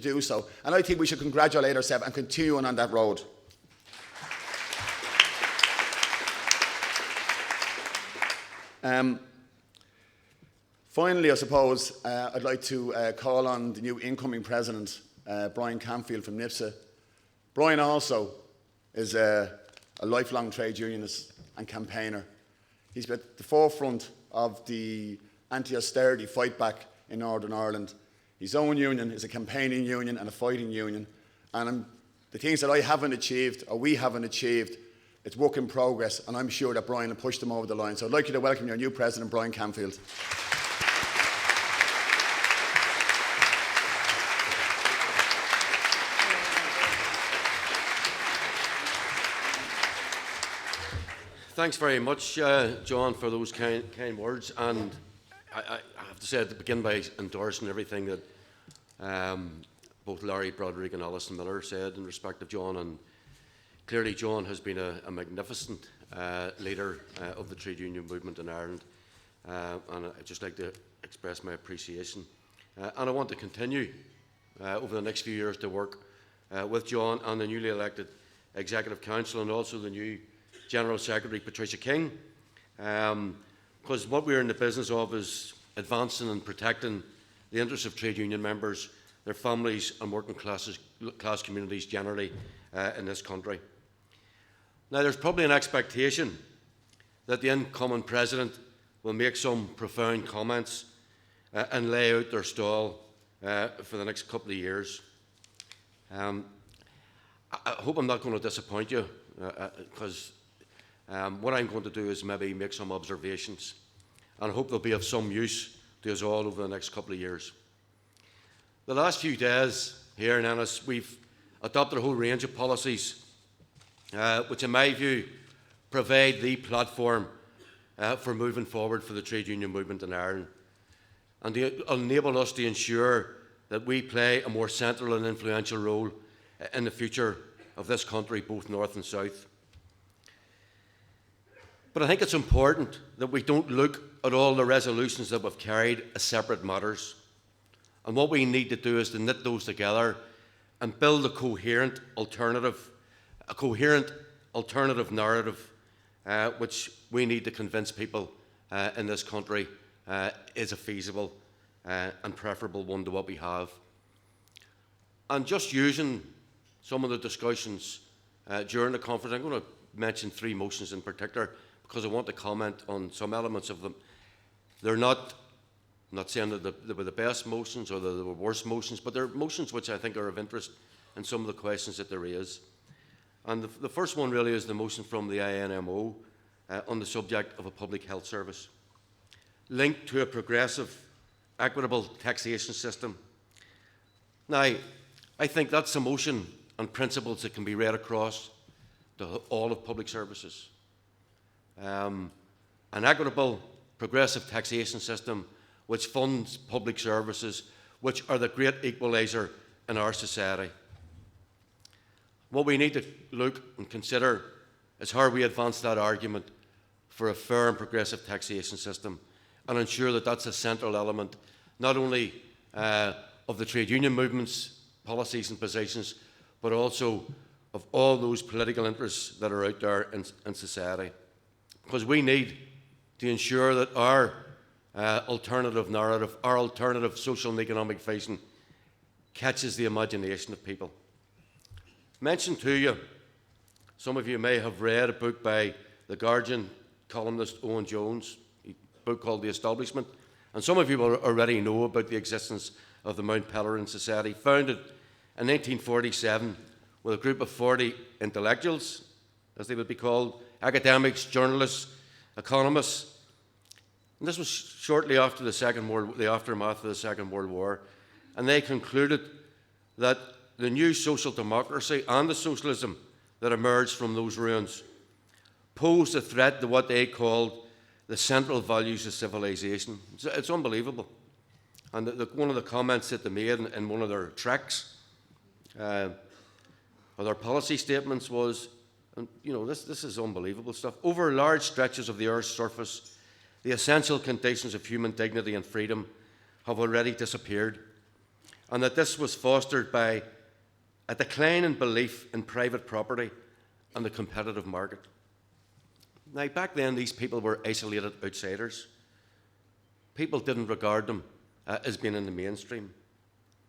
do so. And I think we should congratulate ourselves and continue on that road. Finally, I suppose, I'd like to call on the new incoming president, Brian Campfield from NIPSA. Brian also is a lifelong trade unionist and campaigner. He's been at the forefront of the anti-austerity fight back in Northern Ireland. His own union is a campaigning union and a fighting union. And the things that I haven't achieved, or we haven't achieved, it's work in progress, and I'm sure that Brian will push them over the line. So I'd like you to welcome your new president, Brian Campfield. Thanks very much, John, for those kind words. And I have to say, to begin by endorsing everything that both Larry Broderick and Alison Miller said in respect of John. And clearly, John has been a magnificent leader of the trade union movement in Ireland. And I'd just like to express my appreciation. And I want to continue over the next few years to work with John and the newly elected Executive Council, and also the new General Secretary, Patricia King, because what we're in the business of is advancing and protecting the interests of trade union members, their families and working class communities generally in this country. Now, there's probably an expectation that the incoming president will make some profound comments and lay out their stall for the next couple of years. I hope I'm not going to disappoint you, because what I'm going to do is maybe make some observations, and I hope they'll be of some use to us all over the next couple of years. The last few days here in Ennis, we've adopted a whole range of policies which, in my view, provide the platform for moving forward for the trade union movement in Ireland, and they enable us to ensure that we play a more central and influential role in the future of this country, both north and south. But I think it's important that we don't look at all the resolutions that we've carried as separate matters. And what we need to do is to knit those together and build a coherent alternative narrative, which we need to convince people in this country is a feasible and preferable one to what we have. And just using some of the discussions during the conference, I'm going to mention three motions in particular, because I want to comment on some elements of them. They're not, I'm not saying that they were the best motions or they were worst motions, but they're motions which I think are of interest in some of the questions that there is. And the first one really is the motion from the INMO on the subject of a public health service, linked to a progressive, equitable taxation system. Now, I think that's a motion and principles that can be read across to all of public services. An equitable, progressive taxation system which funds public services, which are the great equaliser in our society. What we need to look and consider is how we advance that argument for a fair and progressive taxation system, and ensure that that's a central element not only of the trade union movement's policies and positions, but also of all those political interests that are out there in society. Because we need to ensure that our alternative narrative, our alternative social and economic vision catches the imagination of people. Mentioned to you, some of you may have read a book by the Guardian columnist Owen Jones, a book called The Establishment, and some of you will already know about the existence of the Mount Pelerin Society, founded in 1947 with a group of 40 intellectuals, as they would be called, academics, journalists, economists. And this was shortly after the aftermath of the Second World War, and they concluded that the new social democracy and the socialism that emerged from those ruins posed a threat to what they called the central values of civilization. It's unbelievable. And one of the comments that they made in one of their tracts, or their policy statements was, and this is unbelievable stuff. Over large stretches of the Earth's surface, the essential conditions of human dignity and freedom have already disappeared, and that this was fostered by a decline in belief in private property and the competitive market. Now, back then, these people were isolated outsiders. People didn't regard them as being in the mainstream.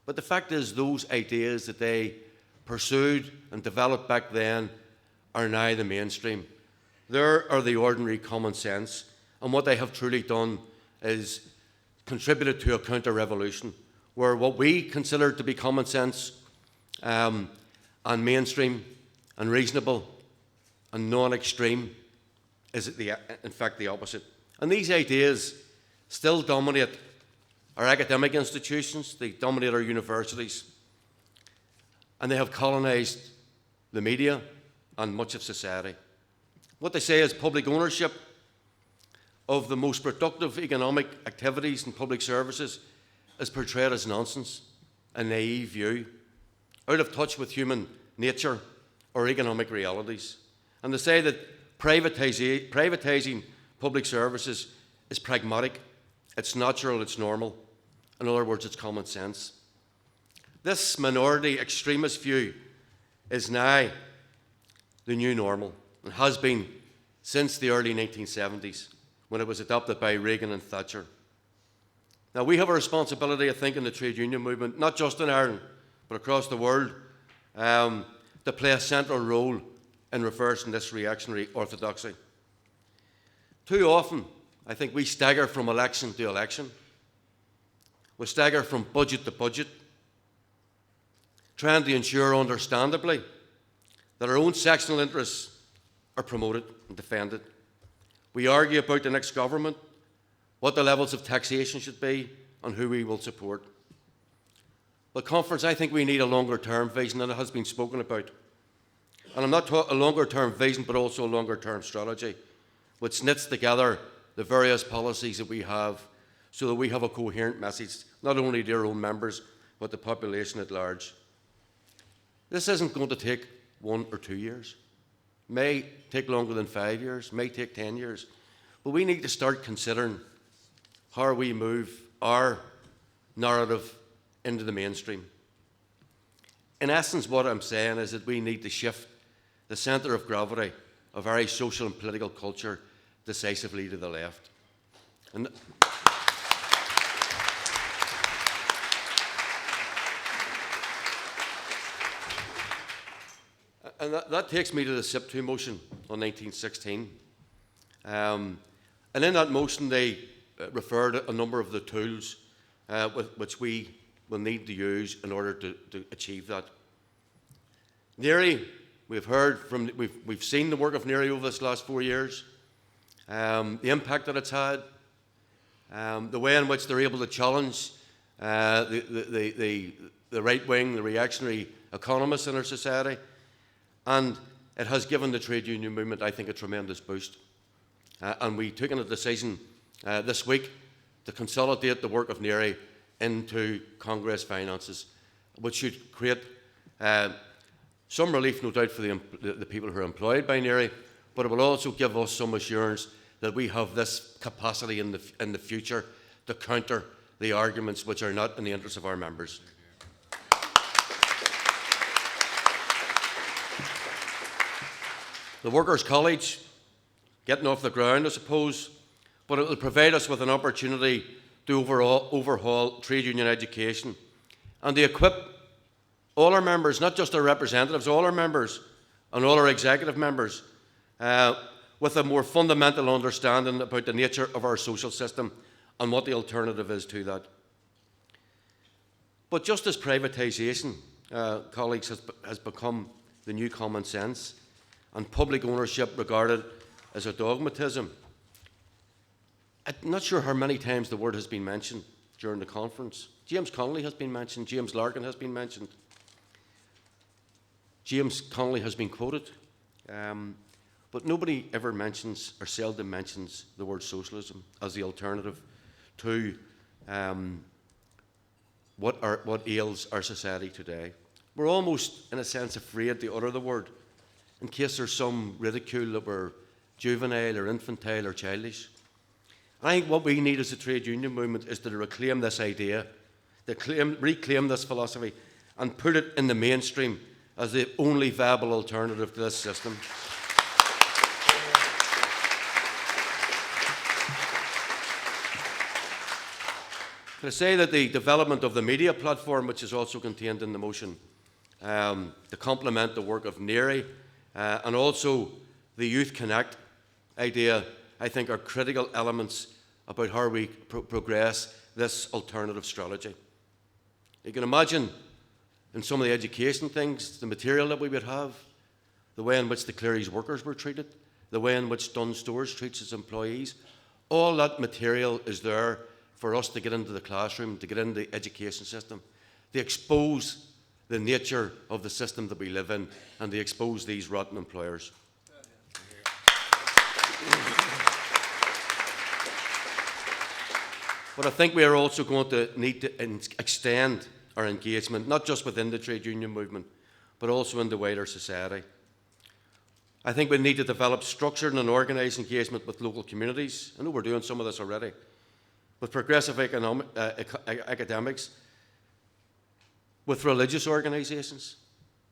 But the fact is, those ideas that they pursued and developed back then are now the mainstream. There are the ordinary common sense, and what they have truly done is contributed to a counter-revolution, where what we consider to be common sense and mainstream and reasonable and non-extreme is in fact the opposite. And these ideas still dominate our academic institutions, they dominate our universities, and they have colonised the media and much of society. What they say is public ownership of the most productive economic activities and public services is portrayed as nonsense, a naive view, out of touch with human nature or economic realities. And they say that privatising public services is pragmatic, it's natural, it's normal. In other words, it's common sense. This minority extremist view is now the new normal and has been since the early 1970s, when it was adopted by Reagan and Thatcher. Now, we have a responsibility, I think, in the trade union movement, not just in Ireland, but across the world, to play a central role in reversing this reactionary orthodoxy. Too often, I think we stagger from election to election. We stagger from budget to budget, trying to ensure, understandably, that our own sectional interests are promoted and defended. We argue about the next government, what the levels of taxation should be, and who we will support. But conference, I think we need a longer-term vision, and it has been spoken about. And I'm not talking a longer-term vision, but also a longer-term strategy, which knits together the various policies that we have so that we have a coherent message, not only to our own members, but the population at large. This isn't going to take 1 or 2 years. It may take longer than 5 years, may take 10 years. But we need to start considering how we move our narrative into the mainstream. In essence, what I'm saying is that we need to shift the centre of gravity of our social and political culture decisively to the left. And that takes me to the SIP2 motion on 1916. And in that motion, they referred to a number of the tools which we will need to use in order to achieve that. NERI, we've seen the work of NERI over this last 4 years, the impact that it's had, the way in which they're able to challenge the right wing, the reactionary economists in our society. And it has given the trade union movement, I think, a tremendous boost. And we took a decision this week to consolidate the work of NERI into Congress finances, which should create some relief, no doubt, for the people who are employed by NERI, but it will also give us some assurance that we have this capacity in the future to counter the arguments which are not in the interest of our members. The Workers' College, getting off the ground, I suppose, but it will provide us with an opportunity to overhaul trade union education and to equip all our members, not just our representatives, all our members and all our executive members, with a more fundamental understanding about the nature of our social system and what the alternative is to that. But just as privatisation, colleagues, has become the new common sense, and public ownership regarded as a dogmatism, I'm not sure how many times the word has been mentioned during the conference. James Connolly has been mentioned, James Larkin has been mentioned. James Connolly has been quoted, but nobody ever mentions, or seldom mentions, the word socialism as the alternative to what ails our society today. We're almost, in a sense, afraid to utter the word, in case there's some ridicule that we're juvenile or infantile or childish. I think what we need as a trade union movement is to reclaim this idea to reclaim this philosophy and put it in the mainstream as the only viable alternative to this system. Can I say that the development of the media platform, which is also contained in the motion, to complement the work of NERI, and also the Youth Connect idea, I think are critical elements about how we progress this alternative strategy. You can imagine in some of the education things, the material that we would have, the way in which the Cleary's workers were treated, the way in which Dunn Stores treats its employees, all that material is there for us to get into the classroom, to get into the education system, to expose the nature of the system that we live in, and to expose these rotten employers. But I think we are also going to need to extend our engagement, not just within the trade union movement, but also in the wider society. I think we need to develop structured and organised engagement with local communities. I know we're doing some of this already. With progressive academics, with religious organisations,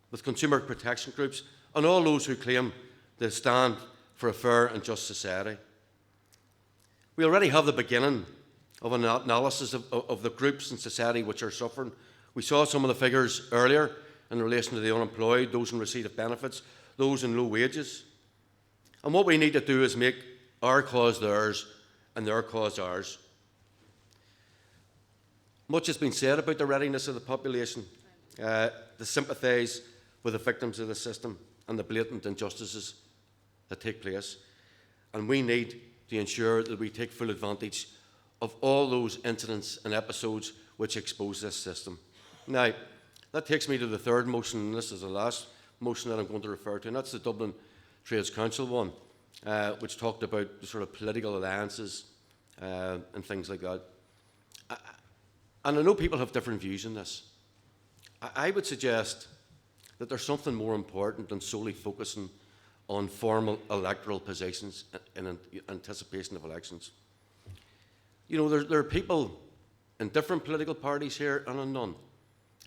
with consumer protection groups, and all those who claim to stand for a fair and just society. We already have the beginning of an analysis of the groups in society which are suffering. We saw some of the figures earlier in relation to the unemployed, those in receipt of benefits, those in low wages. And what we need to do is make our cause theirs and their cause ours. Much has been said about the readiness of the population to sympathise with the victims of the system and the blatant injustices that take place. And we need to ensure that we take full advantage of all those incidents and episodes which expose this system. Now, that takes me to the third motion, and this is the last motion that I'm going to refer to, and that's the Dublin Trades Council one, which talked about the sort of political alliances and things like that. And I know people have different views on this. I would suggest that there's something more important than solely focusing on formal electoral positions in anticipation of elections. You know, there are people in different political parties here and in none.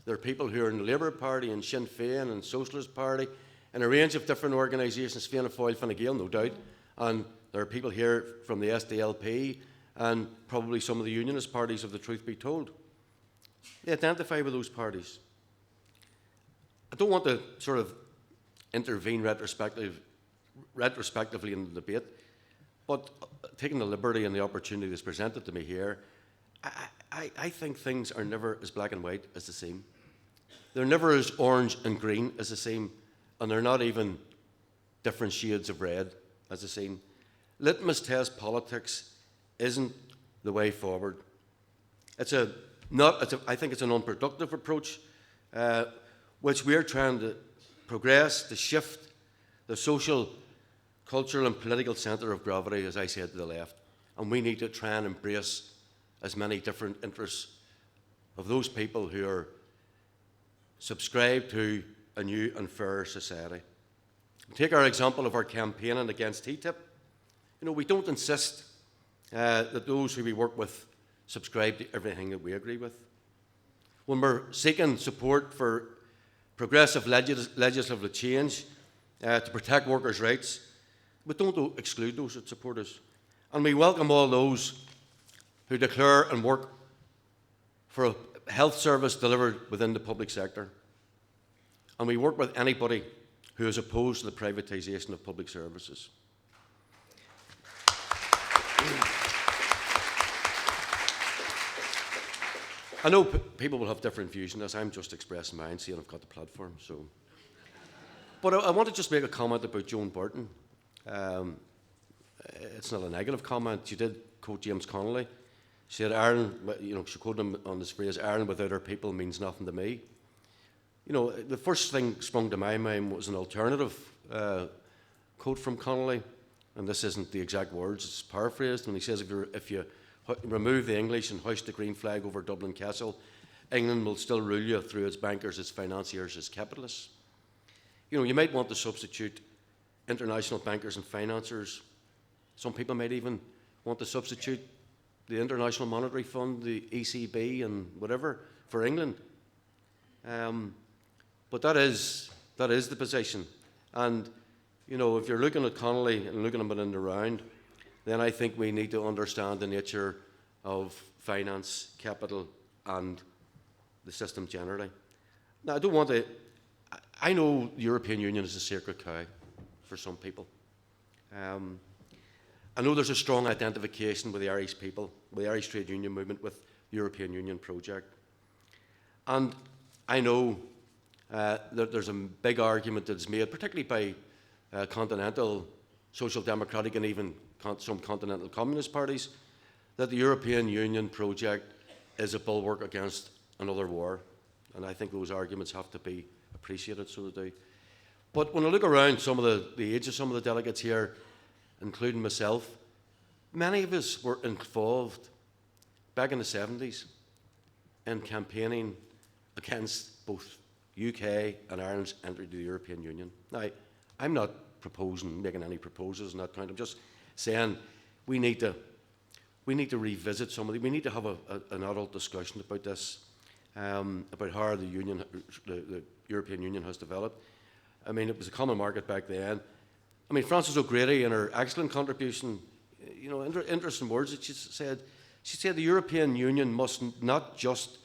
There are people who are in the Labour Party and Sinn Féin and Socialist Party and a range of different organisations, Fianna Fáil, Fine Gael, no doubt. And there are people here from the SDLP and probably some of the unionist parties, if the truth be told. They identify with those parties. I don't want to sort of intervene retrospectively in the debate, but taking the liberty and the opportunity that's presented to me here, I think things are never as black and white as they seem. They're never as orange and green as they seem, and they're not even different shades of red as they seem. Litmus test politics isn't the way forward. I think it's an unproductive approach, which we're trying to progress, to shift the social, cultural and political centre of gravity, as I said, to the left. And we need to try and embrace as many different interests of those people who are subscribed to a new and fairer society. Take our example of our campaigning against TTIP. You know, we don't insist that those who we work with subscribe to everything that we agree with. When we're seeking support for progressive legislative change to protect workers' rights, we don't exclude those that support us. And we welcome all those who declare and work for a health service delivered within the public sector. And we work with anybody who is opposed to the privatisation of public services. I know people will have different views on this. I'm just expressing mine, seeing I've got the platform. So, but I want to just make a comment about Joan Burton. It's not a negative comment. She did quote James Connolly. She said, "Ireland," you know, she quoted him on this phrase, "Ireland without her people means nothing to me." You know, the first thing sprung to my mind was an alternative quote from Connolly, and this isn't the exact words, it's paraphrased, when he says, if you remove the English and hoist the green flag over Dublin Castle, England will still rule you through its bankers, its financiers, its capitalists. You know, you might want to substitute international bankers and financiers. Some people might even want to substitute the International Monetary Fund, the ECB and whatever, for England. But that is the position. And, if you're looking at Connolly and looking at him in the round, then I think we need to understand the nature of finance, capital, and the system generally. Now, I don't want to... I know the European Union is a sacred cow for some people. I know there's a strong identification with the Irish people, with the Irish trade union movement, with the European Union project. And I know that there's a big argument that's made, particularly by continental social democratic and even some continental communist parties, that the European Union project is a bulwark against another war. And I think those arguments have to be appreciated, so they do. But when I look around some of the age of some of the delegates here, including myself, many of us were involved back in the 70s in campaigning against both UK and Ireland's entry to the European Union. Now, I'm not making any proposals on that count. I'm just saying we need to revisit some of the. We need to have an adult discussion about this, about how the European Union has developed. I mean, it was a common market back then. I mean, Frances O'Grady, in her excellent contribution, interesting words that she said. She said the European Union must not just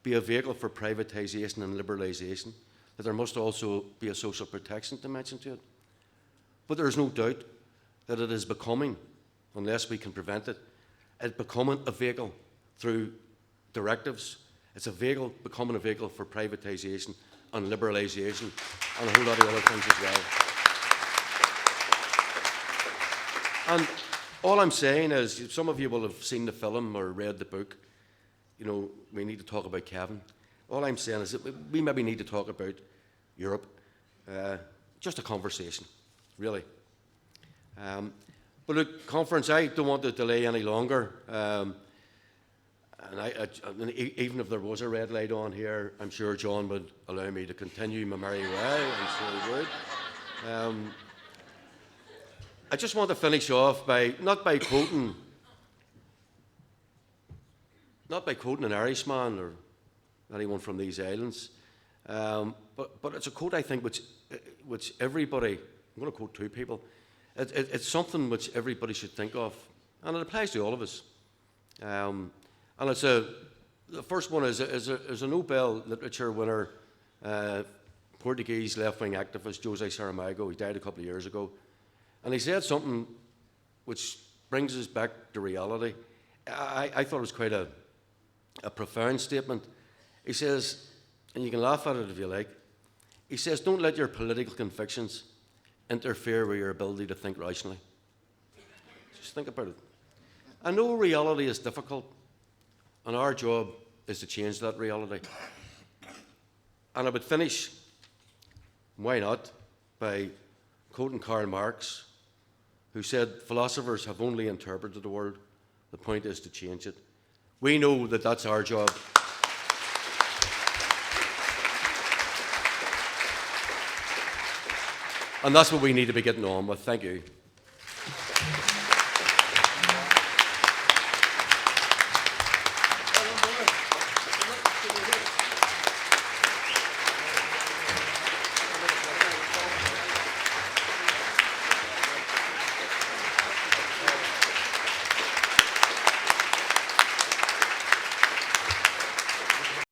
be a vehicle for privatisation and liberalisation, that there must also be a social protection dimension to it. But there is no doubt that it is becoming, unless we can prevent it, it's becoming a vehicle through directives. It's becoming a vehicle for privatisation and liberalisation and a whole lot of other things as well. And all I'm saying is, some of you will have seen the film or read the book. We need to talk about Kevin. All I'm saying is that we maybe need to talk about Europe. Just a conversation, really. But look, conference, I don't want to delay any longer. And even if there was a red light on here, I'm sure John would allow me to continue my merry way. I'm sure he would. I just want to finish off not by quoting an Irishman or anyone from these islands, but it's a quote, I think, which everybody, I'm going to quote two people, it's something which everybody should think of, and it applies to all of us. And the first one is a Nobel Literature winner, Portuguese left-wing activist José Saramago. He died a couple of years ago. And he said something which brings us back to reality. I thought it was quite a profound statement. He says, and you can laugh at it if you like, he says, don't let your political convictions interfere with your ability to think rationally. Just think about it. I know reality is difficult, and our job is to change that reality. And I would finish, why not, by quoting Karl Marx, who said, philosophers have only interpreted the world. The point is to change it. We know that that's our job. And that's what we need to be getting on with. Thank you.